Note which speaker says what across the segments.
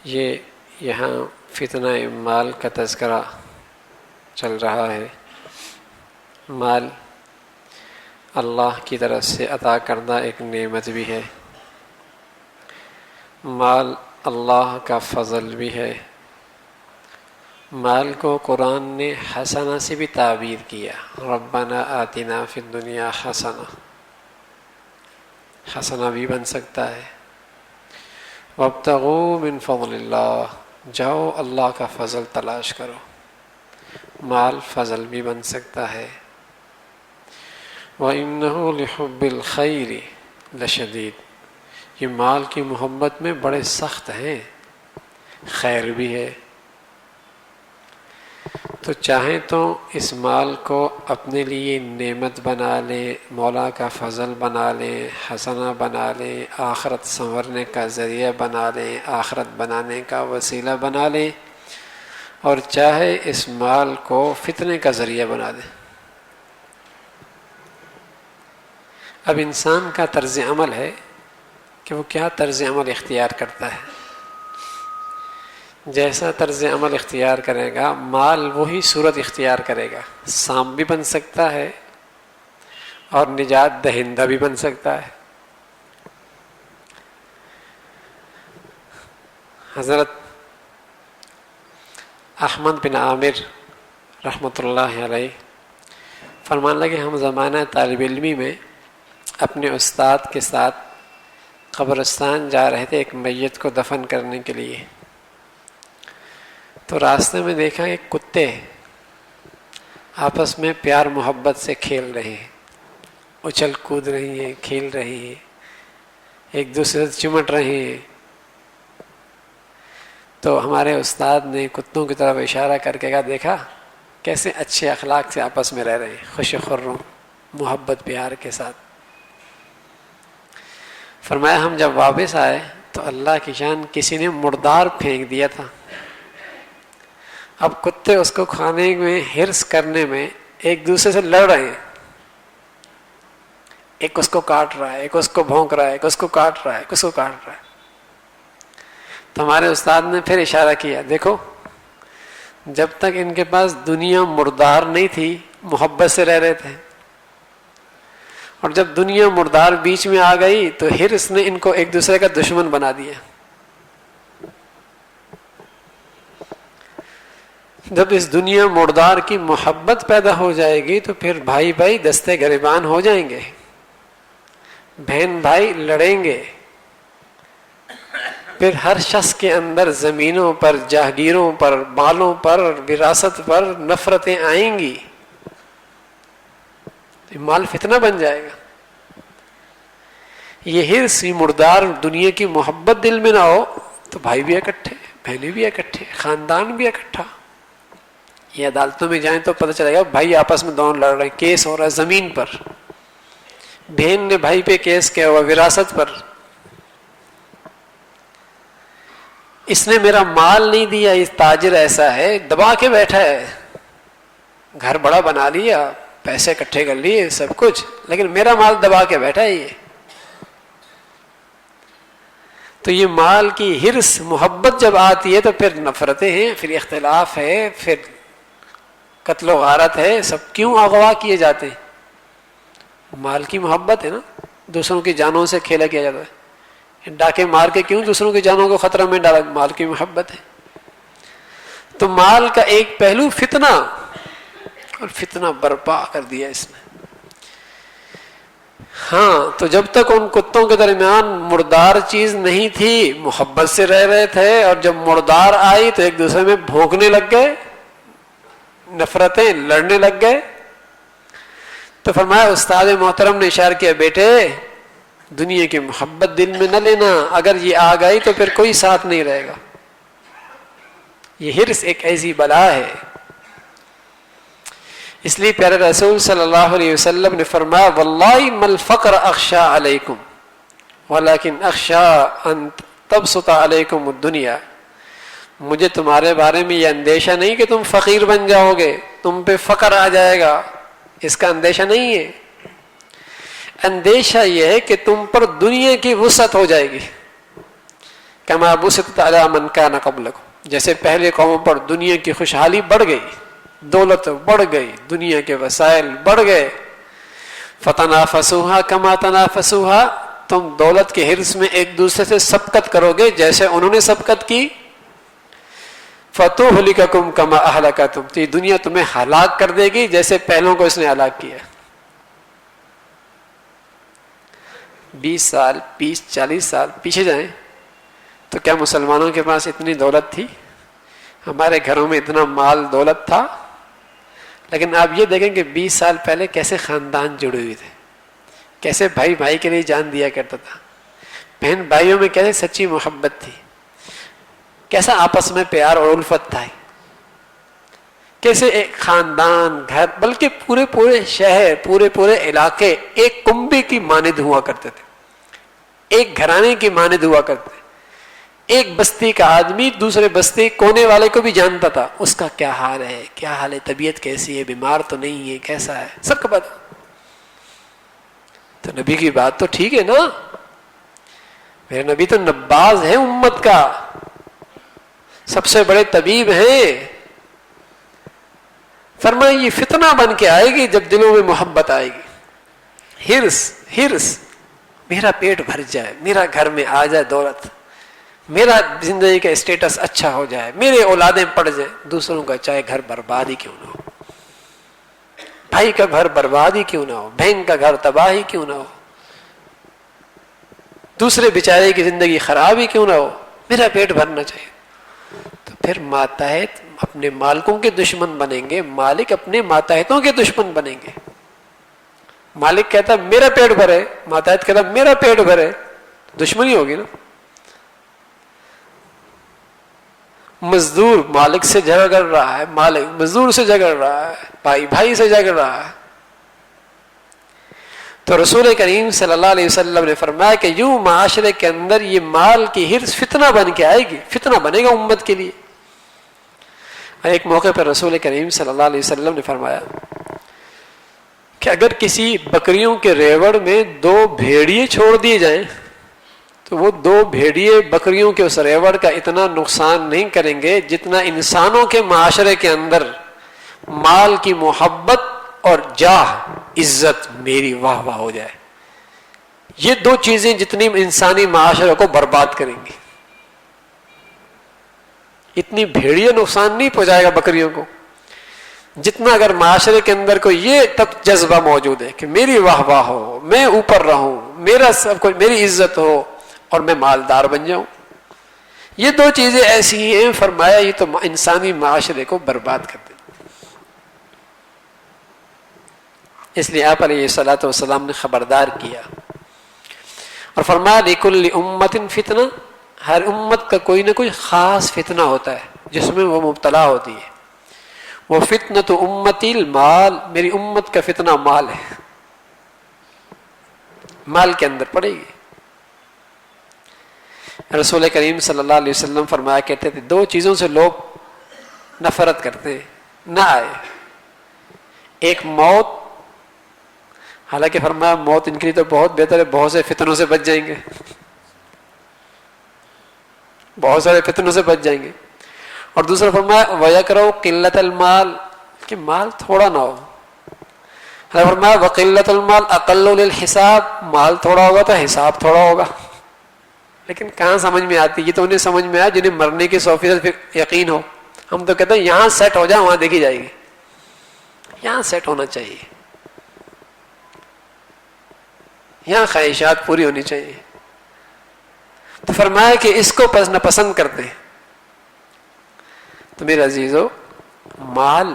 Speaker 1: یہ یہاں فتنہ مال کا تذکرہ چل رہا ہے۔ مال اللہ کی طرف سے عطا کردہ ایک نعمت بھی ہے، مال اللہ کا فضل بھی ہے۔ مال کو قرآن نے حسنہ سے بھی تعبیر کیا، ربنا آتنا فی الدنیا حسنہ، حسنہ بھی بن سکتا ہے۔ وابتغوا من فضل اللہ، جاؤ اللہ کا فضل تلاش کرو، مال فضل بھی بن سکتا ہے۔ وَإِنَّهُ لِحُبِّ الْخَيْرِ لَشَدِيدٌ، یہ مال کی محبت میں بڑے سخت ہیں، خیر بھی ہے۔ تو چاہیں تو اس مال کو اپنے لیے نعمت بنا لیں، مولا کا فضل بنا لیں، حسنہ بنا لیں، آخرت سنورنے کا ذریعہ بنا لیں، آخرت بنانے کا وسیلہ بنا لیں، اور چاہے اس مال کو فتنے کا ذریعہ بنا دیں۔ اب انسان کا طرز عمل ہے کہ وہ کیا طرز عمل اختیار کرتا ہے۔ جیسا طرز عمل اختیار کرے گا، مال وہی صورت اختیار کرے گا، سام بھی بن سکتا ہے اور نجات دہندہ بھی بن سکتا ہے۔ حضرت احمد بن عامر رحمۃ اللہ علیہ فرمان لگے، ہم زمانہ طالب علمی میں اپنے استاد کے ساتھ قبرستان جا رہے تھے ایک میت کو دفن کرنے کے لیے، تو راستے میں دیکھا کہ کتے آپس میں پیار محبت سے کھیل رہے ہیں، اچھل کود رہی ہیں، کھیل رہی ہیں، ایک دوسرے سے چمٹ رہے ہیں۔ تو ہمارے استاد نے کتوں کی طرف اشارہ کر کے کہا، دیکھا کیسے اچھے اخلاق سے آپس میں رہ رہے ہیں، خوش خرم محبت پیار کے ساتھ۔ فرمایا ہم جب واپس آئے تو اللہ کی شان کسی نے مردار پھینک دیا تھا، اب کتے اس کو کھانے میں حرص کرنے میں ایک دوسرے سے لڑ رہے ہیں، ایک اس کو کاٹ رہا ہے، ایک اس کو بھونک رہا ہے، ایک اس کو کاٹ رہا ہے، ایک اس کو کاٹ رہا ہے۔ تو ہمارے استاد نے پھر اشارہ کیا، دیکھو جب تک ان کے پاس دنیا مردار نہیں تھی محبت سے رہ رہے تھے، اور جب دنیا مردار بیچ میں آ گئی تو حرص نے ان کو ایک دوسرے کا دشمن بنا دیا۔ جب اس دنیا مردار کی محبت پیدا ہو جائے گی تو پھر بھائی بھائی دستے گریبان ہو جائیں گے، بہن بھائی لڑیں گے، پھر ہر شخص کے اندر زمینوں پر، جاگیروں پر، بالوں پر، وراثت پر نفرتیں آئیں گی، مال فتنہ بن جائے گا۔ یہ حرص مردار دنیا کی محبت دل میں نہ ہو تو بھائی بھی اکٹھے، بہنیں بھی اکٹھے، خاندان بھی اکٹھا۔ یہ عدالتوں میں جائیں تو پتہ چلے گا بھائی آپس میں دونوں لڑ رہے ہیں، کیس ہو رہا ہے زمین پر، بہن نے بھائی پہ کیس کیا ہوا وراثت پر، اس نے میرا مال نہیں دیا، اس تاجر ایسا ہے دبا کے بیٹھا ہے، گھر بڑا بنا لیا، پیسے اکٹھے کر لیے سب کچھ، لیکن میرا مال دبا کے بیٹھا ہے۔ یہ تو یہ مال کی حرص محبت جب آتی ہے تو پھر نفرتیں ہیں، پھر اختلاف ہے، پھر قتل و غارت ہے، سب کیوں اغوا کیے جاتے ہیں؟ مال کی محبت ہے نا، دوسروں کی جانوں سے کھیلا کیا جاتا ہے، ڈاکے مار کے کیوں دوسروں کی جانوں کو خطرہ میں ڈالا؟ مال کی محبت ہے۔ تو مال کا ایک پہلو فتنہ، اور فتنہ برپا کر دیا اس نے۔ ہاں تو جب تک ان کتوں کے درمیان مردار چیز نہیں تھی محبت سے رہ رہے تھے، اور جب مردار آئی تو ایک دوسرے میں بھونکنے لگ گئے، نفرتیں لڑنے لگ گئے۔ تو فرمایا استاد محترم نے اشارہ کیا، بیٹے دنیا کی محبت دل میں نہ لینا، اگر یہ آ گئی تو پھر کوئی ساتھ نہیں رہے گا۔ یہ حرص ایک ایسی بلا ہے، اس لیے پیارے رسول صلی اللہ علیہ وسلم نے فرمایا، واللہ ما الفقر اخشى علیکم ولکن اخشى ان تبسط علیکم الدنیا، مجھے تمہارے بارے میں یہ اندیشہ نہیں کہ تم فقیر بن جاؤ گے، تم پہ فقر آ جائے گا، اس کا اندیشہ نہیں ہے۔ اندیشہ یہ ہے کہ تم پر دنیا کی وسعت ہو جائے گی، کما بسطت علی من کان قبلکم، جیسے پہلے قوموں پر دنیا کی خوشحالی بڑھ گئی، دولت بڑھ گئی، دنیا کے وسائل بڑھ گئے، فتنافسوها کما تنافسوها، تم دولت کے حرص میں ایک دوسرے سے سبقت کرو گے جیسے انہوں نے سبقت کی، فتہلککم کما اہلکتم، تو یہ دنیا تمہیں ہلاک کر دے گی جیسے پہلوں کو اس نے ہلاک کیا۔ 20 سال 40 سال پیچھے جائیں تو کیا مسلمانوں کے پاس اتنی دولت تھی؟ ہمارے گھروں میں اتنا مال دولت تھا، لیکن آپ یہ دیکھیں کہ 20 سال پہلے کیسے خاندان جڑے ہوئے تھے، کیسے بھائی بھائی کے لیے جان دیا کرتا تھا، بہن بھائیوں میں کیسے سچی محبت تھی، کیسا آپس میں پیار اور الفت تھا، کیسے ایک خاندان، گھر، بلکہ پورے شہر، پورے علاقے ایک کنبے کی مانند ہوا کرتے تھے، ایک گھرانے کی مانند ہوا کرتے تھے۔ ایک بستی کا آدمی دوسرے بستی کونے والے کو بھی جانتا تھا، اس کا کیا حال ہے، طبیعت کیسی ہے، بیمار تو نہیں ہے، کیسا ہے، سب کو پتا۔ تو نبی کی بات تو ٹھیک ہے نا، میرے نبی تو نباز ہے امت کا، سب سے بڑے طبیب ہیں۔ فرمایا یہ فتنہ بن کے آئے گی جب دلوں میں محبت آئے گی، ہرس، میرا پیٹ بھر جائے، میرا گھر میں آ جائے دولت، میرا زندگی کا اسٹیٹس اچھا ہو جائے، میرے اولادیں پڑھ جائیں، دوسروں کا چاہے گھر برباد ہی کیوں نہ ہو، بھائی کا گھر برباد ہی کیوں نہ ہو، بہن کا گھر تباہ ہی کیوں نہ ہو، دوسرے بیچارے کی زندگی خراب ہی کیوں نہ ہو، میرا پیٹ بھرنا چاہیے۔ تو پھر ماتحت اپنے مالکوں کے دشمن بنیں گے، مالک اپنے ماتحتوں کے دشمن بنیں گے۔ مالک کہتا میرا پیٹ بھرے، ماتحت کہتا میرا پیٹ بھرے، دشمنی ہوگی نا۔ مزدور مالک سے جھگڑ رہا ہے، مالک مزدور سے جھگڑ رہا ہے، بھائی بھائی سے جھگڑ رہا ہے۔ تو رسول کریم صلی اللہ علیہ وسلم نے فرمایا کہ یوں معاشرے کے اندر یہ مال کی حرص فتنہ بن کے آئے گی، فتنہ بنے گا امت کے لیے۔ ایک موقع پر رسول کریم صلی اللہ علیہ وسلم نے فرمایا کہ اگر کسی بکریوں کے ریوڑ میں 2 بھیڑیے چھوڑ دیے جائیں تو وہ 2 بھیڑیے بکریوں کے اس ریوڑ کا اتنا نقصان نہیں کریں گے جتنا انسانوں کے معاشرے کے اندر مال کی محبت اور جاہ، عزت، میری واہ واہ ہو جائے۔ یہ 2 چیزیں جتنی انسانی معاشرے کو برباد کریں گی، اتنی بھیڑیے نقصان نہیں پہنچائے گا بکریوں کو جتنا اگر معاشرے کے اندر کوئی یہ تک جذبہ موجود ہے کہ میری واہ واہ ہو، میں اوپر رہوں، میرا سب کچھ، میری عزت ہو اور میں مالدار بن جاؤں۔ یہ 2 چیزیں ایسی ہیں، فرمایا یہ تو انسانی معاشرے کو برباد کر دے۔ اس لیے آپ علیہ الصلوۃ والسلام نے خبردار کیا اور فرمایا لِكُلِّ أُمَّةٍ فتنہ، ہر امت کا کوئی نہ کوئی خاص فتنہ ہوتا ہے جس میں وہ مبتلا ہوتی ہے۔ وہ فتنۃ امتی المال، میری امت کا فتنہ مال ہے، مال کے اندر پڑے گی۔ رسول کریم صلی اللہ علیہ وسلم فرمایا کرتے تھے 2 چیزوں سے لوگ نفرت کرتے ہیں، نہ آئے، ایک موت، حالانکہ فرمایا موت ان کے لیے تو بہت بہتر ہے، بہت سے فتنوں سے بچ جائیں گے، بہت سارے فتنوں سے بچ جائیں گے۔ اور دوسرا فرمایا وَيَكْرَهُ قِلَّةَ الْمَالِ، کہ مال تھوڑا نہ ہو۔ فرمایا وَقِلَّةُ الْمَالِ أَقَلُّ لِلْحِسَابِ، مال تھوڑا ہوگا تو حساب تھوڑا ہوگا۔ لیکن کہاں سمجھ میں آتی، یہ تو انہیں سمجھ میں آیا جنہیں مرنے کی 100% یقین ہو۔ ہم تو کہتے ہیں یہاں سیٹ ہو جائے وہاں دیکھی جائے گی، یہاں سیٹ ہونا چاہیے، یہاں خواہشات پوری ہونی چاہیے۔ تو فرمایا کہ اس کو پسند کرتے ہیں۔ تو میرے عزیزو، مال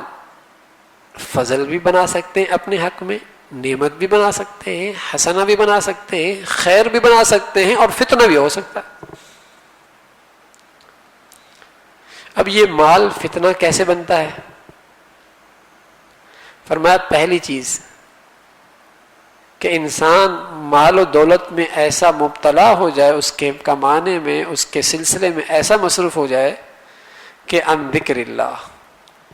Speaker 1: فضل بھی بنا سکتے ہیں اپنے حق میں، نعمت بھی بنا سکتے ہیں، حسنہ بھی بنا سکتے ہیں، خیر بھی بنا سکتے ہیں، اور فتنہ بھی ہو سکتا ہے۔ اب یہ مال فتنہ کیسے بنتا ہے؟ فرمایا پہلی چیز کہ انسان مال و دولت میں ایسا مبتلا ہو جائے، اس کے کمانے میں، اس کے سلسلے میں ایسا مصروف ہو جائے کہ عن ذکر اللہ،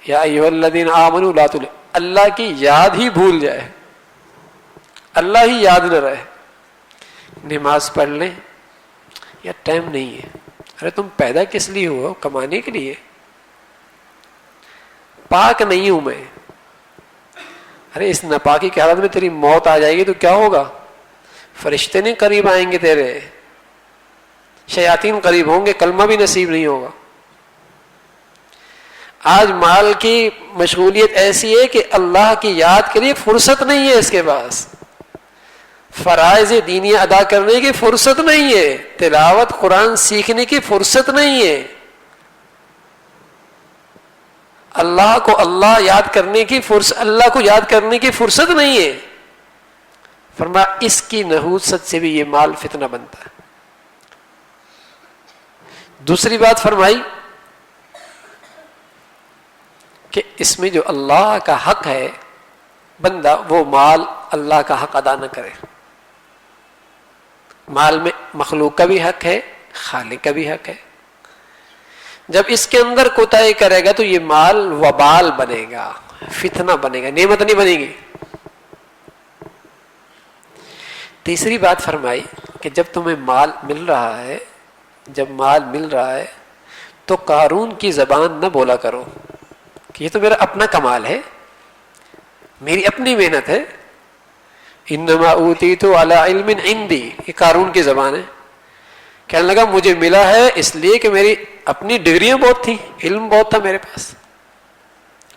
Speaker 1: یا ایھا الذین آمنوا لا تلہوا، اللہ کی یاد ہی بھول جائے، اللہ ہی یاد نہ رہے۔ نماز پڑھ لیں یا ٹائم نہیں ہے، ارے تم پیدا کس لیے ہو؟ کمانے کے لیے. پاک نہیں ہوں میں. ارے اس ناپاکی کی حالت میں تیری موت آ جائے گی تو کیا ہوگا؟ فرشتے نہیں قریب آئیں گے تیرے، شیاطین قریب ہوں گے، کلمہ بھی نصیب نہیں ہوگا. آج مال کی مشغولیت ایسی ہے کہ اللہ کی یاد کے لیے فرصت نہیں ہے اس کے پاس، فرائض دینی ادا کرنے کی فرصت نہیں ہے، تلاوت قرآن سیکھنے کی فرصت نہیں ہے، اللہ کو اللہ یاد کرنے کی فرصت، اللہ کو یاد کرنے کی فرصت نہیں ہے. فرمایا اس کی نحوست سے بھی یہ مال فتنہ بنتا ہے. دوسری بات فرمائی کہ اس میں جو اللہ کا حق ہے، بندہ وہ مال اللہ کا حق ادا نہ کرے. مال میں مخلوق کا بھی حق ہے، خالق کا بھی حق ہے. جب اس کے اندر کوتاہی کرے گا تو یہ مال وبال بنے گا، فتنہ بنے گا، نعمت نہیں بنے گی. تیسری بات فرمائی کہ جب تمہیں مال مل رہا ہے، جب مال مل رہا ہے تو قارون کی زبان نہ بولا کرو کہ یہ تو میرا اپنا کمال ہے، میری اپنی محنت ہے. انما اوتیت علی علم عندی، یہ قارون کی زبان ہے. کہنے لگا مجھے ملا ہے اس لیے کہ میری اپنی ڈگریاں بہت تھیں، علم بہت تھا میرے پاس،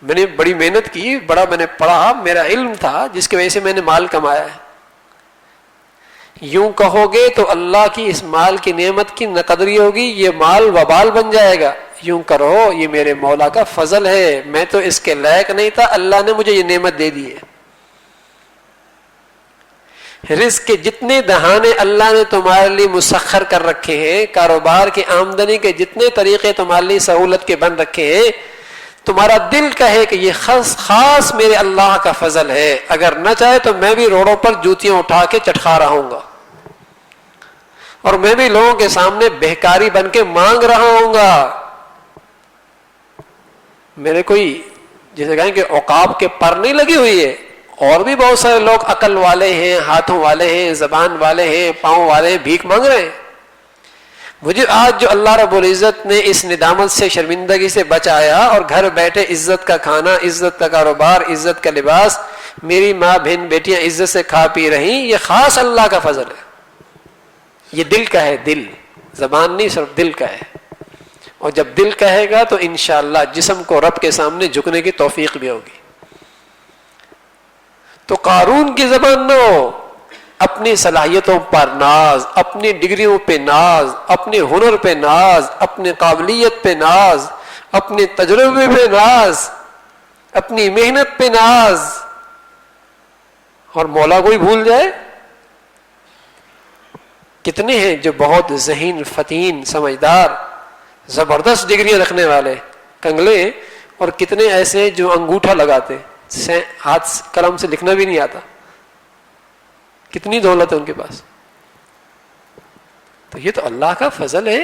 Speaker 1: میں نے بڑی محنت کی، بڑا میں نے پڑھا، میرا علم تھا جس کی وجہ سے میں نے مال کمایا ہے. یوں کہو گے تو اللہ کی اس مال کی نعمت کی نقدری ہوگی، یہ مال وبال بن جائے گا. یوں کرو یہ میرے مولا کا فضل ہے، میں تو اس کے لائق نہیں تھا، اللہ نے مجھے یہ نعمت دے دی ہے. رزق کے جتنے دہانے اللہ نے تمہارے لیے مسخر کر رکھے ہیں، کاروبار کی آمدنی کے جتنے طریقے تمہارے لیے سہولت کے بن رکھے ہیں، تمہارا دل کہے کہ یہ خاص میرے اللہ کا فضل ہے، اگر نہ چاہے تو میں بھی روڈوں پر جوتیاں اٹھا کے چٹکا رہا ہوں گا، اور میں بھی لوگوں کے سامنے بہکاری بن کے مانگ رہا ہوں گا. میرے کوئی جیسے کہیں کہ عقاب کے پر نہیں لگی ہوئی ہے، اور بھی بہت سارے لوگ عقل والے ہیں، ہاتھوں والے ہیں، زبان والے ہیں، پاؤں والے ہیں، بھیک مانگ رہے ہیں. مجھے آج جو اللہ رب العزت نے اس ندامت سے، شرمندگی سے بچایا اور گھر بیٹھے عزت کا کھانا، عزت کا کاروبار، عزت کا لباس، میری ماں بہن بیٹیاں عزت سے کھا پی رہی، یہ خاص اللہ کا فضل ہے. یہ دل کا ہے، دل، زبان نہیں، صرف دل کا ہے. اور جب دل کہے گا تو انشاءاللہ جسم کو رب کے سامنے جھکنے کی توفیق بھی ہوگی. تو قارون کی زبان نہ ہو، اپنی صلاحیتوں پر ناز، اپنی ڈگریوں پہ ناز، اپنے ہنر پہ ناز، اپنی قابلیت پہ ناز، اپنے تجربے پہ ناز، اپنی محنت پہ ناز، اور مولا کوئی بھول جائے. کتنے ہیں جو بہت ذہین، فتین، سمجھدار، زبردست ڈگریاں رکھنے والے کنگلے، اور کتنے ایسے جو انگوٹھا لگاتے، ہاتھ قلم سے لکھنا بھی نہیں آتا، کتنی دولت ہے ان کے پاس. تو یہ تو اللہ کا فضل ہے.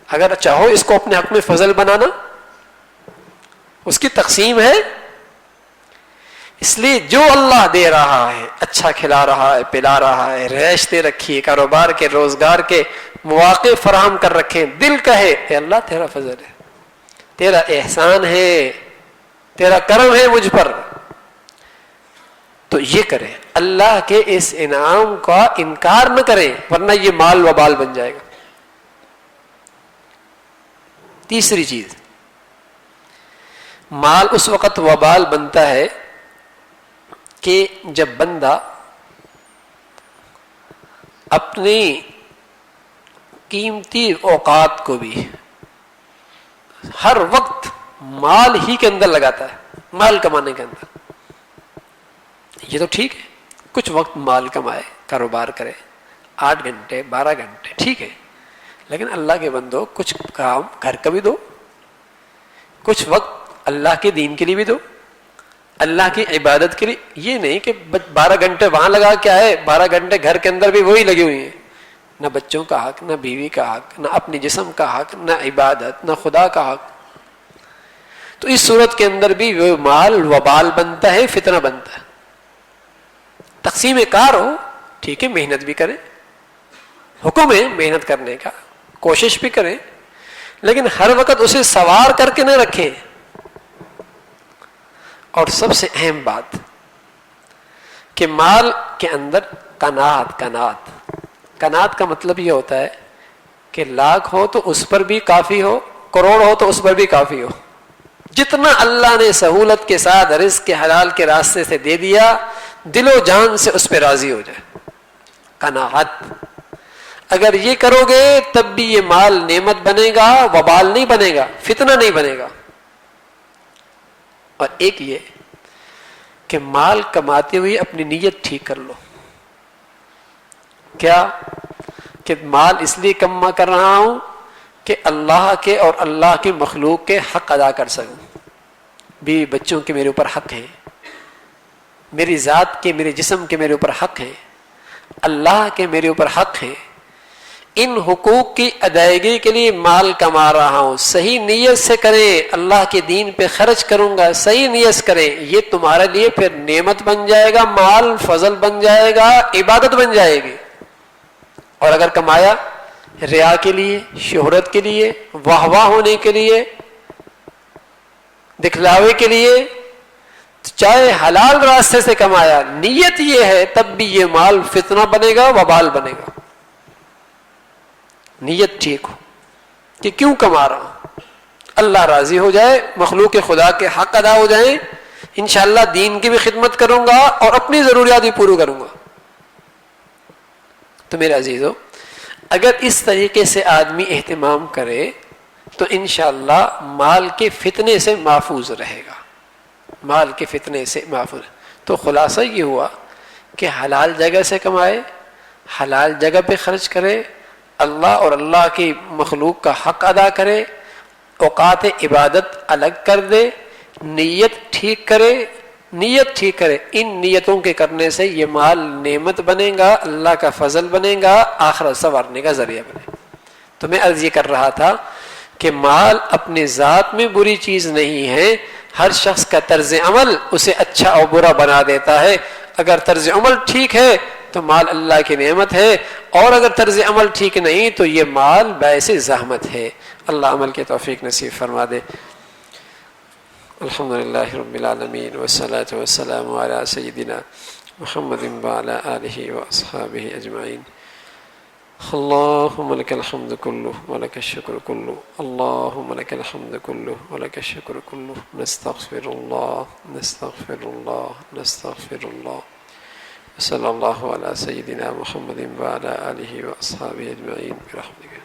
Speaker 1: اگر چاہو اس کو اپنے حق میں فضل بنانا، اس کی تقسیم ہے. اس لیے جو اللہ دے رہا ہے، اچھا کھلا رہا ہے، پلا رہا ہے، رہائش دے رکھی ہے، کاروبار کے، روزگار کے مواقع فراہم کر رکھے، دل کہے اے اللہ تیرا فضل ہے، تیرا احسان ہے، تیرا کرم ہے مجھ پر، تو یہ کرے. اللہ کے اس انعام کا انکار نہ کریں، ورنہ یہ مال وبال بن جائے گا. تیسری چیز، مال اس وقت وبال بنتا ہے کہ جب بندہ اپنی قیمتی اوقات کو بھی ہر وقت مال ہی کے اندر لگاتا ہے، مال کمانے کے اندر. یہ تو ٹھیک ہے، کچھ وقت مال کمائے، کاروبار کرے، 8 گھنٹے 12 گھنٹے ٹھیک ہے، لیکن اللہ کے بندو کچھ کام گھر کا بھی دو، کچھ وقت اللہ کے دین کے لیے بھی دو، اللہ کی عبادت کے لیے. یہ نہیں کہ 12 گھنٹے وہاں لگا کے آئے، 12 گھنٹے گھر کے اندر بھی وہی لگی ہوئی ہیں، نہ بچوں کا حق، نہ بیوی کا حق، نہ اپنے جسم کا حق، نہ عبادت، نہ خدا کا حق. تو اس صورت کے اندر بھی وہ مال وبال بنتا ہے، فتنہ بنتا ہے. تقسیم کار ہو ٹھیک ہے، محنت بھی کریں، حکم ہے محنت کرنے کا، کوشش بھی کریں، لیکن ہر وقت اسے سوار کر کے نہ رکھیں. اور سب سے اہم بات کہ مال کے اندر قناعت کا مطلب یہ ہوتا ہے کہ لاکھ ہو تو اس پر بھی کافی ہو، کروڑ ہو تو اس پر بھی کافی ہو. جتنا اللہ نے سہولت کے ساتھ رزق کے حلال کے راستے سے دے دیا، دل و جان سے اس پہ راضی ہو جائے. قناعت اگر یہ کرو گے تب بھی یہ مال نعمت بنے گا، وبال نہیں بنے گا، فتنہ نہیں بنے گا. اور ایک یہ کہ مال کماتے ہوئے اپنی نیت ٹھیک کر لو. کیا کہ مال اس لیے کما کر رہا ہوں کہ اللہ کے اور اللہ کی مخلوق کے حق ادا کر سکوں. بیوی بچوں کے میرے اوپر حق ہیں، میری ذات کے، میرے جسم کے میرے اوپر حق ہیں، اللہ کے میرے اوپر حق ہیں. ان حقوق کی ادائیگی کے لیے مال کما رہا ہوں. صحیح نیت سے کریں، اللہ کے دین پہ خرچ کروں گا، صحیح نیت سے کریں. یہ تمہارے لیے پھر نعمت بن جائے گا، مال فضل بن جائے گا، عبادت بن جائے گی. اور اگر کمایا ریا کے لیے، شہرت کے لیے، واہ واہ ہونے کے لیے، دکھلاوے کے لیے، چاہے حلال راستے سے کمایا، نیت یہ ہے تب بھی یہ مال فتنہ بنے گا، وبال بنے گا. نیت ٹھیک ہو کہ کیوں کما رہا ہوں، اللہ راضی ہو جائے، مخلوق خدا کے حق ادا ہو جائیں، انشاءاللہ دین کی بھی خدمت کروں گا اور اپنی ضروریات بھی پوری کروں گا. تو میرے عزیزو، اگر اس طریقے سے آدمی اہتمام کرے تو انشاءاللہ مال کے فتنے سے محفوظ رہے گا. مال کے فتنے سے محفوظ. تو خلاصہ یہ ہوا کہ حلال جگہ سے کمائے، حلال جگہ پہ خرچ کرے، اللہ اور اللہ کی مخلوق کا حق ادا کرے، اوقات عبادت الگ کر دے، نیت ٹھیک کرے. ان نیتوں کے کرنے سے یہ مال نعمت بنے گا، اللہ کا فضل بنے گا، آخرت سنوارنے کا ذریعہ بنے گا. تو میں عرض یہ کر رہا تھا کہ مال اپنے ذات میں بری چیز نہیں ہے. ہر شخص کا طرز عمل اسے اچھا اور برا بنا دیتا ہے. اگر طرز عمل ٹھیک ہے تو مال اللہ کی نعمت ہے، اور اگر طرز عمل ٹھیک نہیں تو یہ مال باعث زحمت ہے. اللہ عمل کی توفیق نصیب فرما دے. الحمدللہ رب العالمین والصلاة والسلام علی سیدنا محمد وعلی آلہ واصحابہ اجمعین. اللہم لک الحمد کلہ ولک الشکر کلہ، اللہم لک الحمد کلہ ولک الشکر کلہ. نستغفر اللہ نستغفر اللہ نستغفر اللہ. صلی اللہ علی سیدنا محمد وعلی آلہ واصحابہ اجمعین برحمتک.